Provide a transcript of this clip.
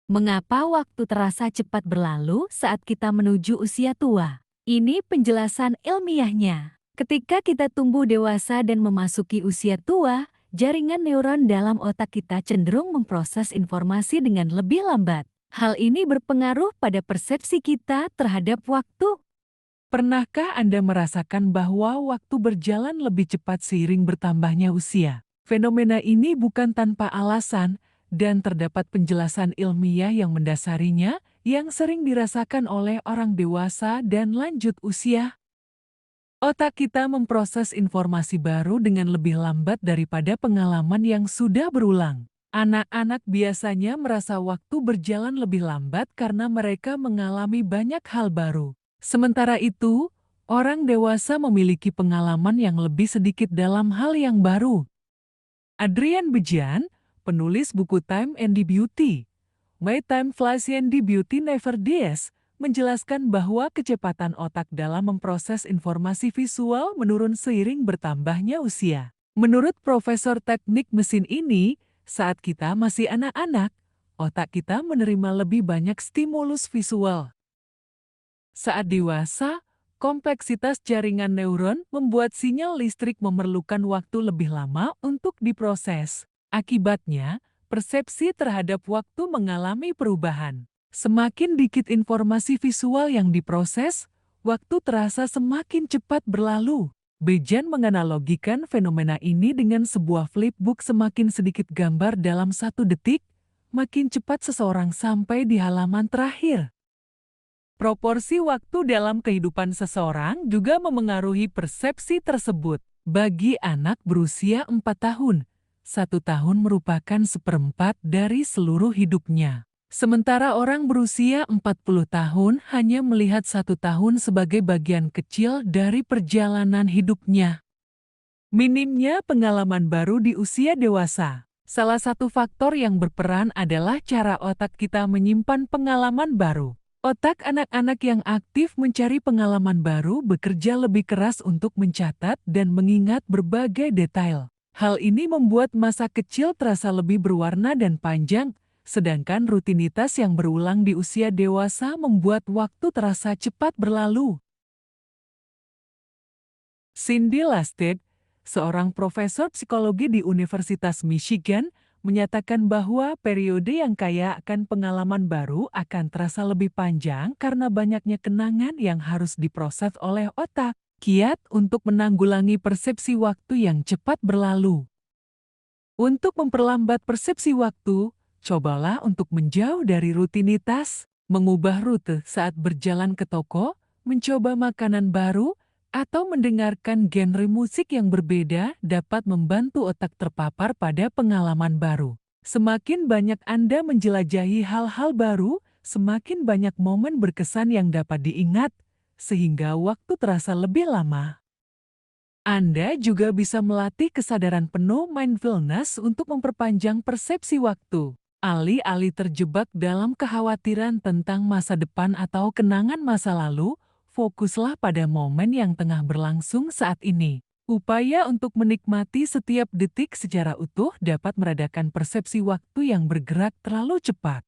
Mengapa waktu terasa cepat berlalu saat kita menuju usia tua? Ini penjelasan ilmiahnya. Ketika kita tumbuh dewasa dan memasuki usia tua, jaringan neuron dalam otak kita cenderung memproses informasi dengan lebih lambat. Hal ini berpengaruh pada persepsi kita terhadap waktu. Pernahkah Anda merasakan bahwa waktu berjalan lebih cepat seiring bertambahnya usia? Fenomena ini bukan tanpa alasan, dan terdapat penjelasan ilmiah yang mendasarinya yang sering dirasakan oleh orang dewasa dan lanjut usia. Otak kita memproses informasi baru dengan lebih lambat daripada pengalaman yang sudah berulang. Anak-anak biasanya merasa waktu berjalan lebih lambat karena mereka mengalami banyak hal baru. Sementara itu, orang dewasa memiliki pengalaman yang lebih sedikit dalam hal yang baru. Adrian Bejan, penulis buku Time and the Beauty, My Time Flies and the Beauty Never Dies, menjelaskan bahwa kecepatan otak dalam memproses informasi visual menurun seiring bertambahnya usia. Menurut Profesor Teknik Mesin ini, saat kita masih anak-anak, otak kita menerima lebih banyak stimulus visual. Saat dewasa, kompleksitas jaringan neuron membuat sinyal listrik memerlukan waktu lebih lama untuk diproses. Akibatnya, persepsi terhadap waktu mengalami perubahan. Semakin dikit informasi visual yang diproses, waktu terasa semakin cepat berlalu. Bejan menganalogikan fenomena ini dengan sebuah flipbook. Semakin sedikit gambar dalam 1 detik, makin cepat seseorang sampai di halaman terakhir. Proporsi waktu dalam kehidupan seseorang juga memengaruhi persepsi tersebut. Bagi anak berusia 4 tahun, 1 tahun merupakan seperempat dari seluruh hidupnya. Sementara orang berusia 40 tahun hanya melihat 1 tahun sebagai bagian kecil dari perjalanan hidupnya. Minimnya pengalaman baru di usia dewasa. Salah satu faktor yang berperan adalah cara otak kita menyimpan pengalaman baru. Otak anak-anak yang aktif mencari pengalaman baru bekerja lebih keras untuk mencatat dan mengingat berbagai detail. Hal ini membuat masa kecil terasa lebih berwarna dan panjang, sedangkan rutinitas yang berulang di usia dewasa membuat waktu terasa cepat berlalu. Cindy Lasted, seorang profesor psikologi di Universitas Michigan, menyatakan bahwa periode yang kaya akan pengalaman baru akan terasa lebih panjang karena banyaknya kenangan yang harus diproses oleh otak. Kiat untuk menanggulangi persepsi waktu yang cepat berlalu. Untuk memperlambat persepsi waktu, cobalah untuk menjauh dari rutinitas, mengubah rute saat berjalan ke toko, mencoba makanan baru, atau mendengarkan genre musik yang berbeda dapat membantu otak terpapar pada pengalaman baru. Semakin banyak Anda menjelajahi hal-hal baru, semakin banyak momen berkesan yang dapat diingat, sehingga waktu terasa lebih lama. Anda juga bisa melatih kesadaran penuh mindfulness untuk memperpanjang persepsi waktu. Alih-alih terjebak dalam kekhawatiran tentang masa depan atau kenangan masa lalu, fokuslah pada momen yang tengah berlangsung saat ini. Upaya untuk menikmati setiap detik secara utuh dapat meredakan persepsi waktu yang bergerak terlalu cepat.